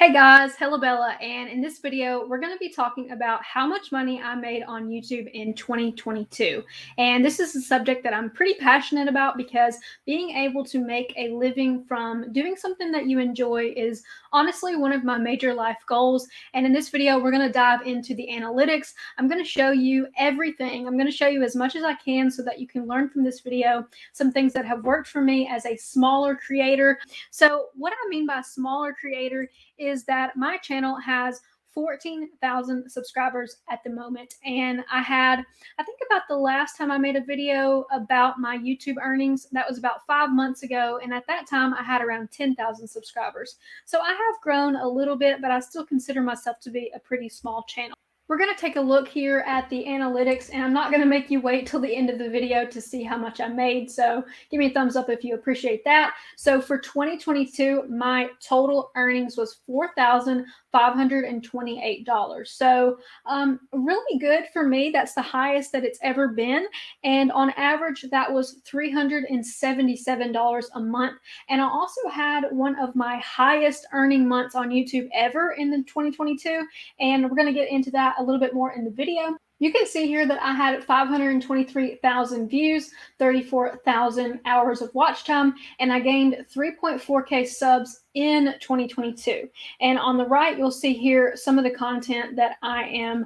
Hey guys, hello Bella, and in this video we're going to be talking about how much money I made on YouTube in 2022. And this is a subject that I'm pretty passionate about because being able to make a living from doing something that you enjoy is honestly one of my major life goals. And in this video we're going to dive into the analytics. I'm going to show you everything. I'm going to show you as much as I can so that you can learn from this video some things that have worked for me as a smaller creator. So what I mean by smaller creator is that my channel has 14,000 subscribers at the moment. And I think about the last time I made a video about my YouTube earnings, that was about 5 months ago. And at that time, I had around 10,000 subscribers. So I have grown a little bit, but I still consider myself to be a pretty small channel. We're going to take a look here at the analytics, and I'm not going to make you wait till the end of the video to see how much I made. So give me a thumbs up if you appreciate that. So for 2022, my total earnings was $4,528. So really good for me. That's the highest that it's ever been. And on average, that was $377 a month. And I also had one of my highest earning months on YouTube ever in the 2022. And we're going to get into that a little bit more in the video. You can see here that I had 523,000 views, 34,000 hours of watch time, and I gained 3.4K subs in 2022. And on the right, you'll see here some of the content that I am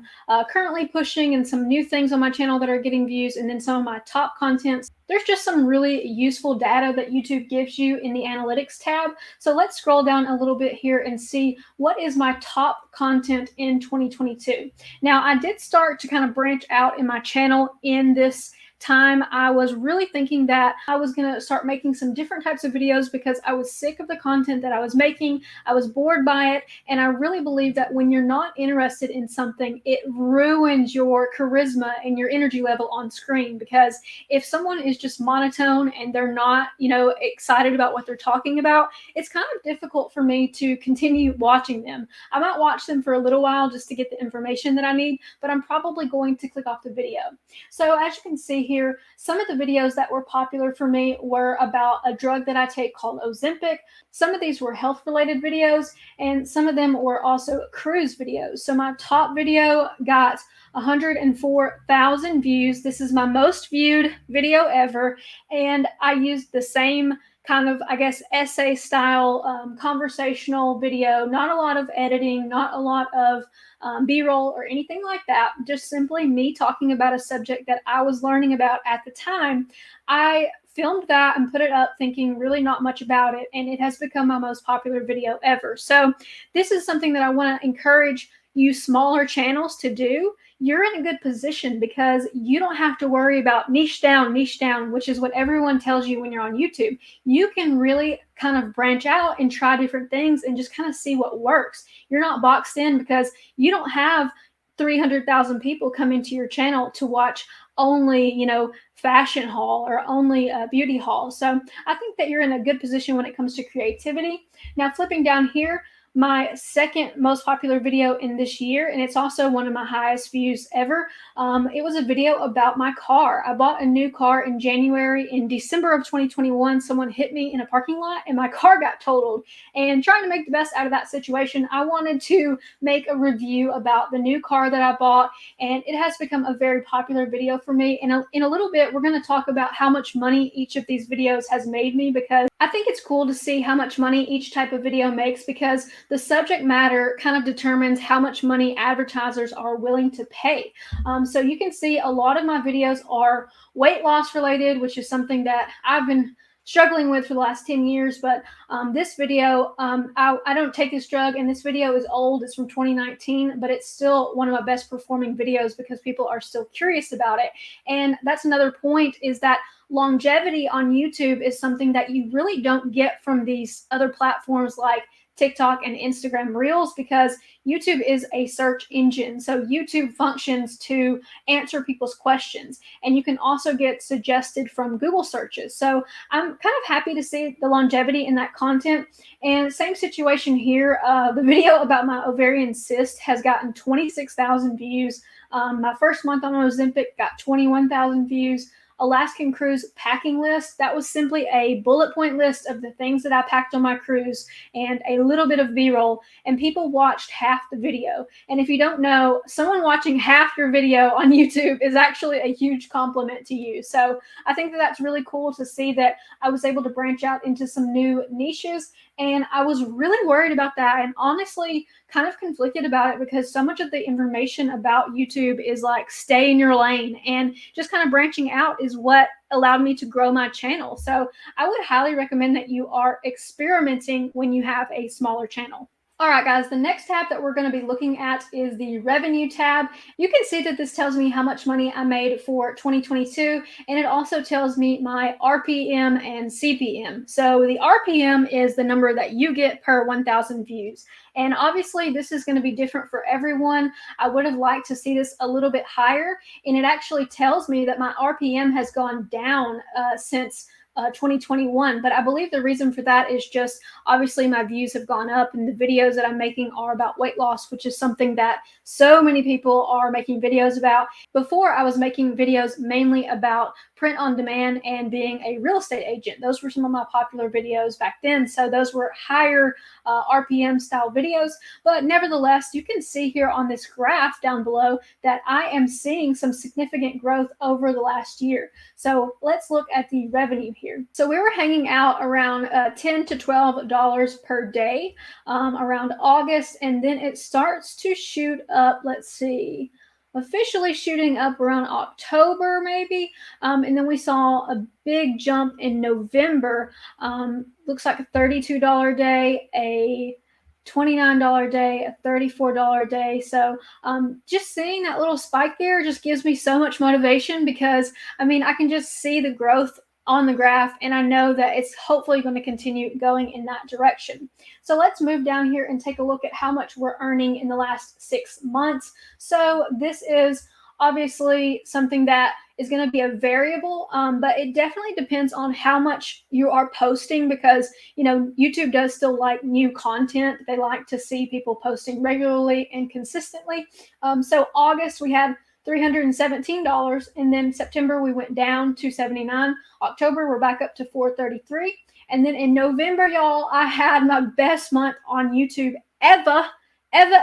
currently pushing and some new things on my channel that are getting views, and then some of my top contents. There's just some really useful data that YouTube gives you in the analytics tab. So let's scroll down a little bit here and see what is my top content in 2022. Now, I did start to kind of branch out in my channel in this time. I was really thinking that I was going to start making some different types of videos because I was sick of the content that I was making. I was bored by it. And I really believe that when you're not interested in something, it ruins your charisma and your energy level on screen. Because if someone is just monotone and they're not, excited about what they're talking about, it's kind of difficult for me to continue watching them. I might watch them for a little while just to get the information that I need, but I'm probably going to click off the video. So as you can see here, some of the videos that were popular for me were about a drug that I take called Ozempic. Some of these were health related videos, and some of them were also cruise videos. So my top video got 104,000 views. This is my most viewed video ever, and I used the same kind of, essay style conversational video. Not a lot of editing, not a lot of B-roll or anything like that. Just simply me talking about a subject that I was learning about at the time. I filmed that and put it up thinking really not much about it, and it has become my most popular video ever. So this is something that I want to encourage you smaller channels to do. You're in a good position because you don't have to worry about niche down, which is what everyone tells you when you're on YouTube. You can really kind of branch out and try different things and just kind of see what works. You're not boxed in because you don't have 300,000 people come into your channel to watch only, fashion haul or only a beauty haul. So I think that you're in a good position when it comes to creativity. Now, flipping down here, my second most popular video in this year, and it's also one of my highest views ever. It was a video about my car. I bought a new car in January. In December of 2021, someone hit me in a parking lot and my car got totaled. And trying to make the best out of that situation, I wanted to make a review about the new car that I bought, and it has become a very popular video for me. And in a little bit, we're going to talk about how much money each of these videos has made me, because I think it's cool to see how much money each type of video makes, because the subject matter kind of determines how much money advertisers are willing to pay. So you can see a lot of my videos are weight loss related, which is something that I've been struggling with for the last 10 years. But this video, I don't take this drug, and this video is old. It's from 2019, but it's still one of my best performing videos because people are still curious about it. And that's another point, is that longevity on YouTube is something that you really don't get from these other platforms like TikTok and Instagram Reels, because YouTube is a search engine. So YouTube functions to answer people's questions, and you can also get suggested from Google searches. So I'm kind of happy to see the longevity in that content. And same situation here. The video about my ovarian cyst has gotten 26,000 views. My first month on Ozempic got 21,000 views. Alaskan cruise packing list. That was simply a bullet point list of the things that I packed on my cruise and a little bit of B-roll, and people watched half the video. And if you don't know, someone watching half your video on YouTube is actually a huge compliment to you. So I think that that's really cool to see that I was able to branch out into some new niches. And I was really worried about that, and honestly kind of conflicted about it, because so much of the information about YouTube is like stay in your lane, and just kind of branching out is what allowed me to grow my channel. So I would highly recommend that you are experimenting when you have a smaller channel. All right, guys, the next tab that we're going to be looking at is the revenue tab. You can see that this tells me how much money I made for 2022, and it also tells me my RPM and CPM. So the RPM is the number that you get per 1,000 views. And obviously, this is going to be different for everyone. I would have liked to see this a little bit higher, and it actually tells me that my RPM has gone down since 2021. But I believe the reason for that is just obviously my views have gone up, and the videos that I'm making are about weight loss, which is something that so many people are making videos about. Before, I was making videos mainly about print on demand and being a real estate agent. Those were some of my popular videos back then. So those were higher RPM style videos. But nevertheless, you can see here on this graph down below that I am seeing some significant growth over the last year. So let's look at the revenue here. So we were hanging out around $10 to $12 per day around August, and then it starts to shoot up. Let's see, officially shooting up around October maybe, and then we saw a big jump in November. Looks like a $32 day, a $29 day, a $34 day. So just seeing that little spike there just gives me so much motivation, because I mean, I can just see the growth on the graph, and I know that it's hopefully going to continue going in that direction. So let's move down here and take a look at how much we're earning in the last 6 months. So this is obviously something that is going to be a variable, but it definitely depends on how much you are posting, because you know YouTube does still like new content. They like to see people posting regularly and consistently. So August we had $317, and then September we went down to $79. October we're back up to $433, and then in November, y'all, I had my best month on YouTube ever, and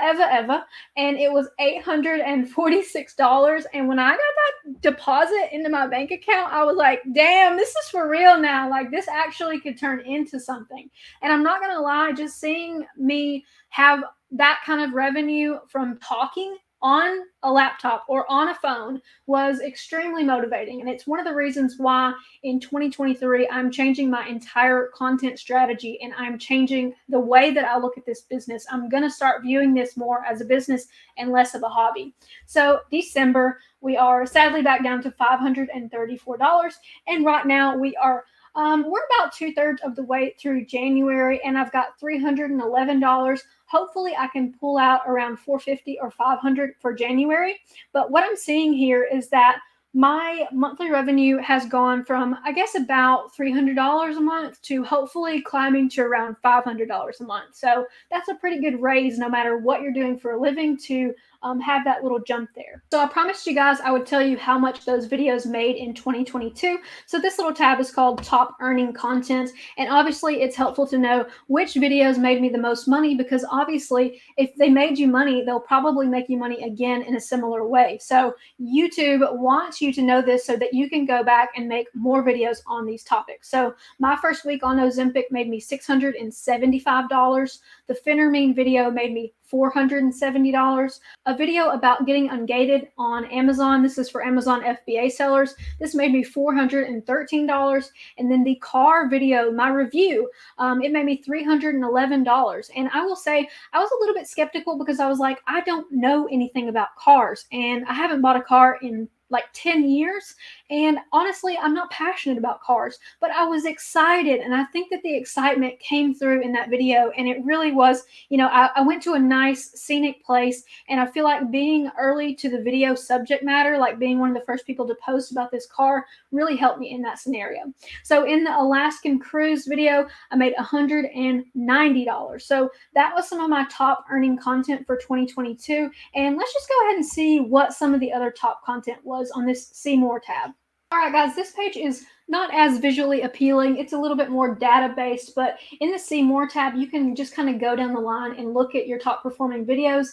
it was $846. And when I got that deposit into my bank account, I was like, damn, this is for real now. Like, this actually could turn into something. And I'm not gonna lie, just seeing me have that kind of revenue from talking on a laptop or on a phone was extremely motivating. And it's one of the reasons why in 2023, I'm changing my entire content strategy, and I'm changing the way that I look at this business. I'm going to start viewing this more as a business and less of a hobby. So December, we are sadly back down to $534. And right now we are we're about 2/3 of the way through January, and I've got $311. Hopefully I can pull out around $450 or $500 for January. But what I'm seeing here is that my monthly revenue has gone from, I guess, about $300 a month to hopefully climbing to around $500 a month. So that's a pretty good raise, no matter what you're doing for a living, to have that little jump there. So I promised you guys I would tell you how much those videos made in 2022. So this little tab is called Top Earning Content. And obviously it's helpful to know which videos made me the most money, because obviously if they made you money, they'll probably make you money again in a similar way. So YouTube wants you to know this so that you can go back and make more videos on these topics. So my first week on Ozempic made me $675. The Phenermine video made me $470. A video about getting ungated on Amazon, this is for Amazon FBA sellers, this made me $413. And then the car video, my review, it made me $311. And I will say I was a little bit skeptical, because I was like, I don't know anything about cars, and I haven't bought a car in like 10 years. And honestly, I'm not passionate about cars, but I was excited. And I think that the excitement came through in that video. And it really was, you know, I went to a nice scenic place, and I feel like being early to the video subject matter, like being one of the first people to post about this car, really helped me in that scenario. So in the Alaskan cruise video, I made $190. So that was some of my top earning content for 2022. And let's just go ahead and see what some of the other top content was on this See More tab. All right, guys, this page is not as visually appealing. It's a little bit more data-based, but in the See More tab, you can just kind of go down the line and look at your top performing videos.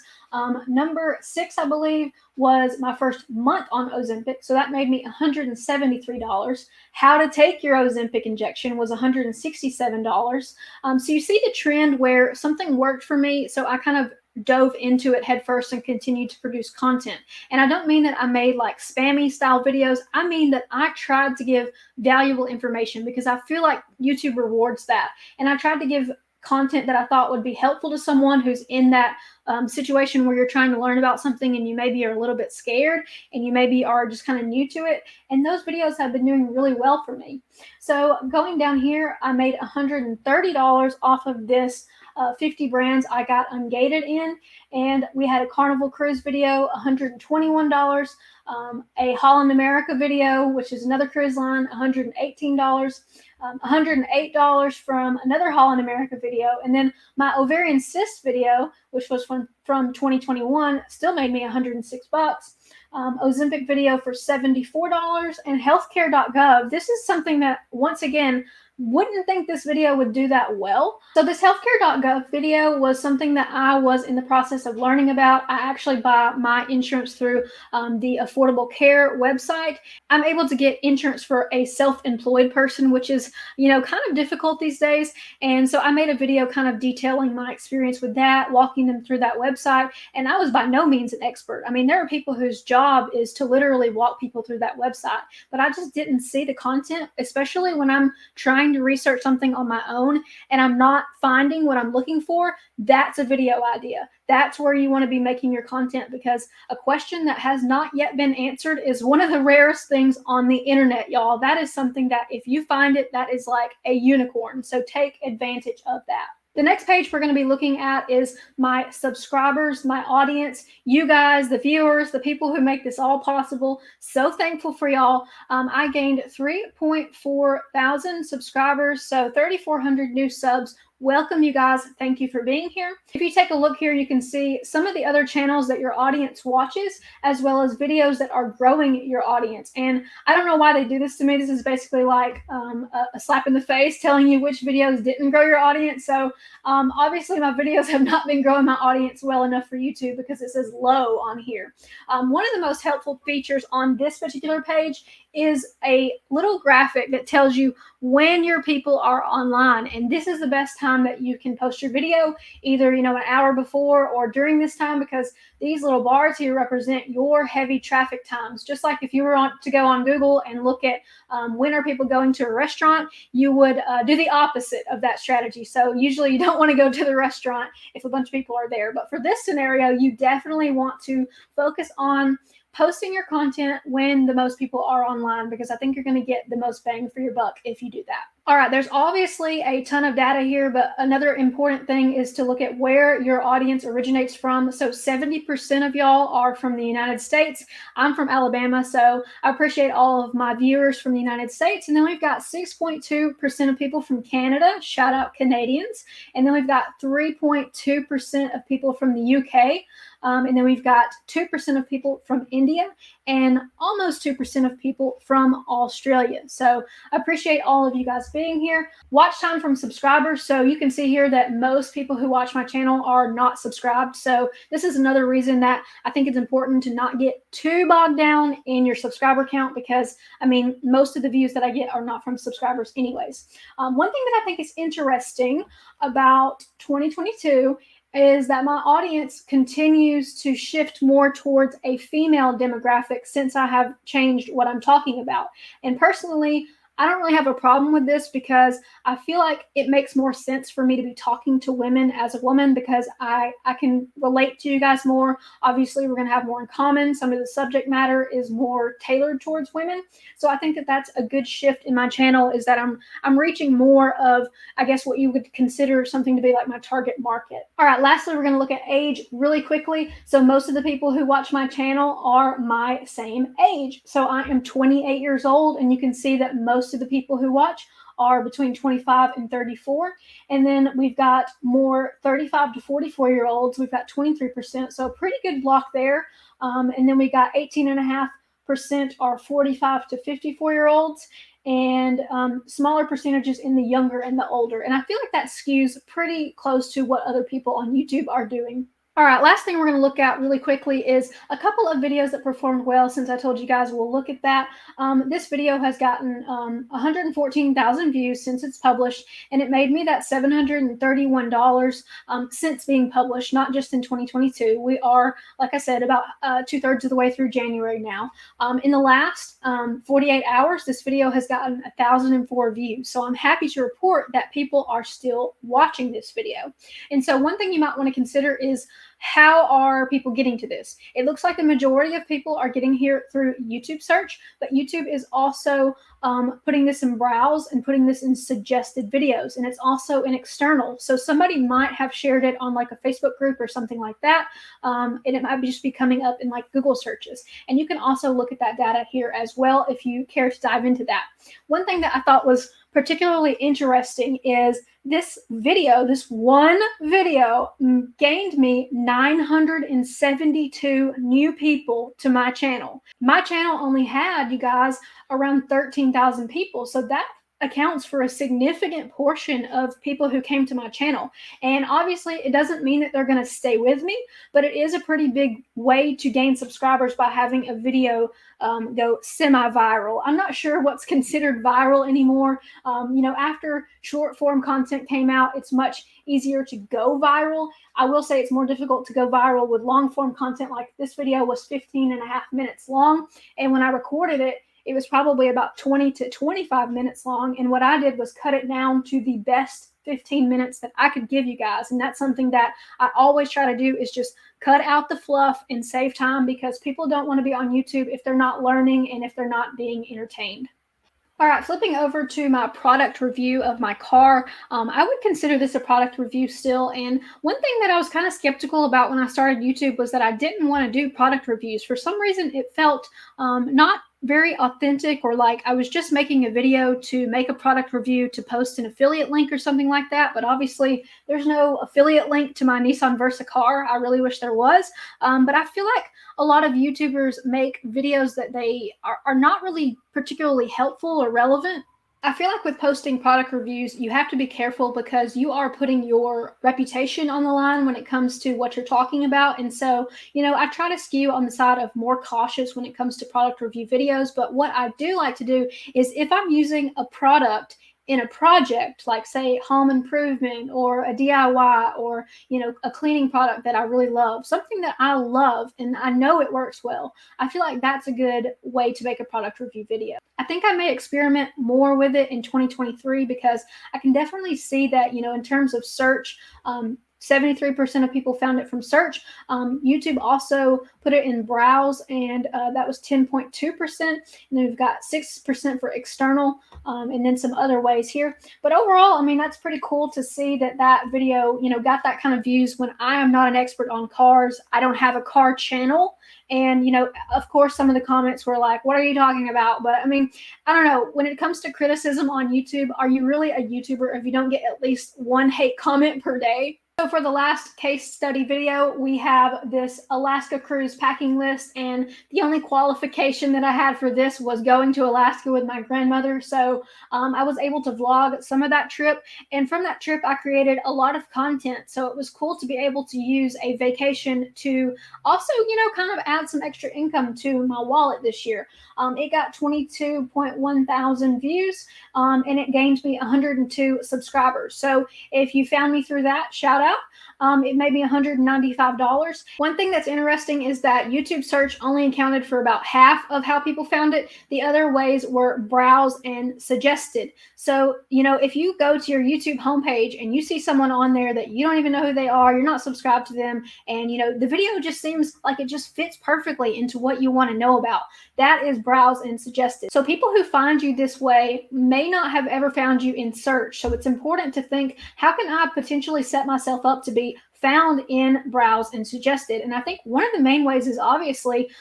Number 6, I believe, was my first month on Ozempic, so that made me $173. How to take your Ozempic injection was $167. So you see the trend where something worked for me, so I kind of dove into it headfirst and continued to produce content. And I don't mean that I made like spammy style videos. I mean that I tried to give valuable information because I feel like YouTube rewards that. And I tried to give content that I thought would be helpful to someone who's in that situation where you're trying to learn about something and you maybe are a little bit scared and you maybe are just kind of new to it. And those videos have been doing really well for me. So going down here, I made $130 off of this 50 brands I got ungated in. And we had a Carnival Cruise video, $121. A Holland America video, which is another cruise line, $118. $108 from another Holland America video. And then my ovarian cyst video, which was from 2021, still made me $106. Ozempic video for $74, and healthcare.gov. This is something that, once again, wouldn't think this video would do that well. So this healthcare.gov video was something that I was in the process of learning about. I actually buy my insurance through the Affordable Care website. I'm able to get insurance for a self-employed person, which is, kind of difficult these days. And so I made a video kind of detailing my experience with that, walking them through that website. And I was by no means an expert. I mean, there are people whose job is to literally walk people through that website, but I just didn't see the content, especially when I'm trying to research something on my own and I'm not finding what I'm looking for. That's a video idea. That's where you want to be making your content, because a question that has not yet been answered is one of the rarest things on the internet, y'all. That is something that if you find it, that is like a unicorn. So take advantage of that. The next page we're going to be looking at is my subscribers, my audience, you guys, the viewers, the people who make this all possible. So thankful for y'all. I gained 3.4 thousand subscribers, so 3,400 new subs. Welcome, you guys. Thank you for being here. If you take a look here, you can see some of the other channels that your audience watches, as well as videos that are growing your audience. And I don't know why they do this to me. This is basically like a slap in the face telling you which videos didn't grow your audience. So obviously my videos have not been growing my audience well enough for YouTube because it says low on here. One of the most helpful features on this particular page is a little graphic that tells you when your people are online. And this is the best time that you can post your video, either, an hour before or during this time, because these little bars here represent your heavy traffic times. Just like if you were to go on Google and look at when are people going to a restaurant, you would do the opposite of that strategy. So usually you don't want to go to the restaurant if a bunch of people are there. But for this scenario, you definitely want to focus on posting your content when the most people are online, because I think you're going to get the most bang for your buck if you do that. All right, there's obviously a ton of data here, but another important thing is to look at where your audience originates from. So 70% of y'all are from the United States. I'm from Alabama, so I appreciate all of my viewers from the United States. And then we've got 6.2% of people from Canada. Shout out Canadians. And then we've got 3.2% of people from the UK. And then we've got 2% of people from India and almost 2% of people from Australia. So I appreciate all of you guys being here. Watch time from subscribers. So you can see here that most people who watch my channel are not subscribed. So this is another reason that I think it's important to not get too bogged down in your subscriber count, because most of the views that I get are not from subscribers anyways. One thing that I think is interesting about 2022 is that my audience continues to shift more towards a female demographic since I have changed what I'm talking about. And personally, I don't really have a problem with this, because I feel like it makes more sense for me to be talking to women as a woman, because I can relate to you guys more. Obviously, we're going to have more in common. Some of the subject matter is more tailored towards women. So I think that that's a good shift in my channel, is that I'm reaching more of, I guess, what you would consider something to be like my target market. All right, lastly, we're going to look at age really quickly. So most of the people who watch my channel are my same age. So I am 28 years old, and you can see that most of the people who watch are between 25 and 34. And then we've got more 35 to 44-year-olds. We've got 23%, so a pretty good block there. And then we got 18 and a half percent are 45 to 54-year-olds, and smaller percentages in the younger and the older. And I feel like that skews pretty close to what other people on YouTube are doing. All right, last thing we're going to look at really quickly is a couple of videos that performed well. Since I told you guys we'll look at that. This video has gotten 114,000 views since it's published, and it made me that $731 since being published, not just in 2022. We are, like I said, about 2/3 of the way through January now. In the last 48 hours, this video has gotten 1,004 views. So I'm happy to report that people are still watching this video. And so one thing you might want to consider is, how are people getting to this? It looks like the majority of people are getting here through YouTube search, but YouTube is also putting this in browse and putting this in suggested videos, and it's also in external. So somebody might have shared it on like a Facebook group or something like that, and it might just be coming up in like Google searches. And you can also look at that data here as well if you care to dive into that. One thing that I thought was particularly interesting is this video, this one video, gained me 972 new people to my channel. My channel only had, you guys, around 13,000 people. So that accounts for a significant portion of people who came to my channel. And obviously it doesn't mean that they're going to stay with me, but it is a pretty big way to gain subscribers by having a video go semi-viral. I'm not sure what's considered viral anymore. After short form content came out, it's much easier to go viral. I will say it's more difficult to go viral with long form content. Like this video was 15.5 minutes long, and when I recorded it, it was probably about 20 to 25 minutes long. And what I did was cut it down to the best 15 minutes that I could give you guys. And that's something that I always try to do, is just cut out the fluff and save time, because people don't want to be on YouTube if they're not learning and if they're not being entertained. All right, flipping over to my product review of my car. I would consider this a product review still. And one thing that I was kind of skeptical about when I started YouTube was that I didn't want to do product reviews. For some reason, it felt not very authentic, or like I was just making a video to make a product review to post an affiliate link or something like that. But obviously there's no affiliate link to my Nissan Versa car. I really wish there was. But I feel like a lot of YouTubers make videos that they are not really particularly helpful or relevant. I feel like with posting product reviews, you have to be careful, because you are putting your reputation on the line when it comes to what you're talking about. And so, I try to skew on the side of more cautious when it comes to product review videos. But what I do like to do is, if I'm using a product in a project, like say home improvement or a DIY, or a cleaning product that I really love, something that I love and I know it works well, I feel like that's a good way to make a product review video. I think I may experiment more with it in 2023, because I can definitely see that, in terms of search, 73% of people found it from search. YouTube also put it in browse, and that was 10.2%. And then we've got 6% for external, and then some other ways here. But overall, I mean, that's pretty cool to see that that video, got that kind of views when I am not an expert on cars. I don't have a car channel. And, of course, some of the comments were like, what are you talking about? But I mean, I don't know. When it comes to criticism on YouTube, are you really a YouTuber if you don't get at least one hate comment per day? So for the last case study video, we have this Alaska cruise packing list, and the only qualification that I had for this was going to Alaska with my grandmother. So I was able to vlog some of that trip, and from that trip I created a lot of content. So it was cool to be able to use a vacation to also, kind of add some extra income to my wallet this year. It got 22.1 thousand views, and it gained me 102 subscribers. So if you found me through that, shout out. It made me $195. One thing that's interesting is that YouTube search only accounted for about half of how people found it. The other ways were browse and suggested. So, if you go to your YouTube homepage and you see someone on there that you don't even know who they are, you're not subscribed to them, and the video just seems like it just fits perfectly into what you want to know about, that is browse and suggested. So people who find you this way may not have ever found you in search. So it's important to think, how can I potentially set myself up to be found in browse and suggested. And I think one of the main ways is obviously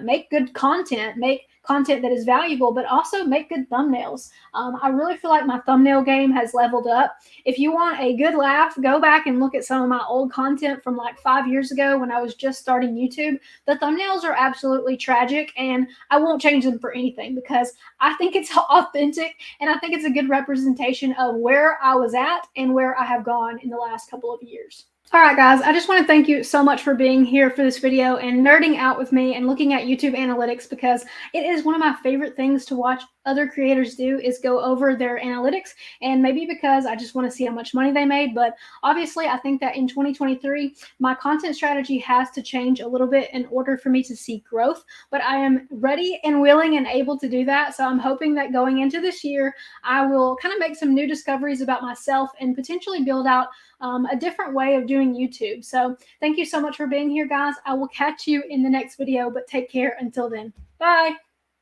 make good content, make content that is valuable, but also make good thumbnails. I really feel like my thumbnail game has leveled up. If you want a good laugh, go back and look at some of my old content from like 5 years ago when I was just starting YouTube. The thumbnails are absolutely tragic, and I won't change them for anything because I think it's authentic, and I think it's a good representation of where I was at and where I have gone in the last couple of years. All right, guys, I just want to thank you so much for being here for this video and nerding out with me and looking at YouTube analytics, because it is one of my favorite things to watch other creators do, is go over their analytics. And maybe because I just want to see how much money they made, but obviously I think that in 2023, my content strategy has to change a little bit in order for me to see growth, but I am ready and willing and able to do that. So I'm hoping that going into this year, I will kind of make some new discoveries about myself and potentially build out a different way of doing YouTube. So thank you so much for being here, guys. I will catch you in the next video, but take care until then. Bye.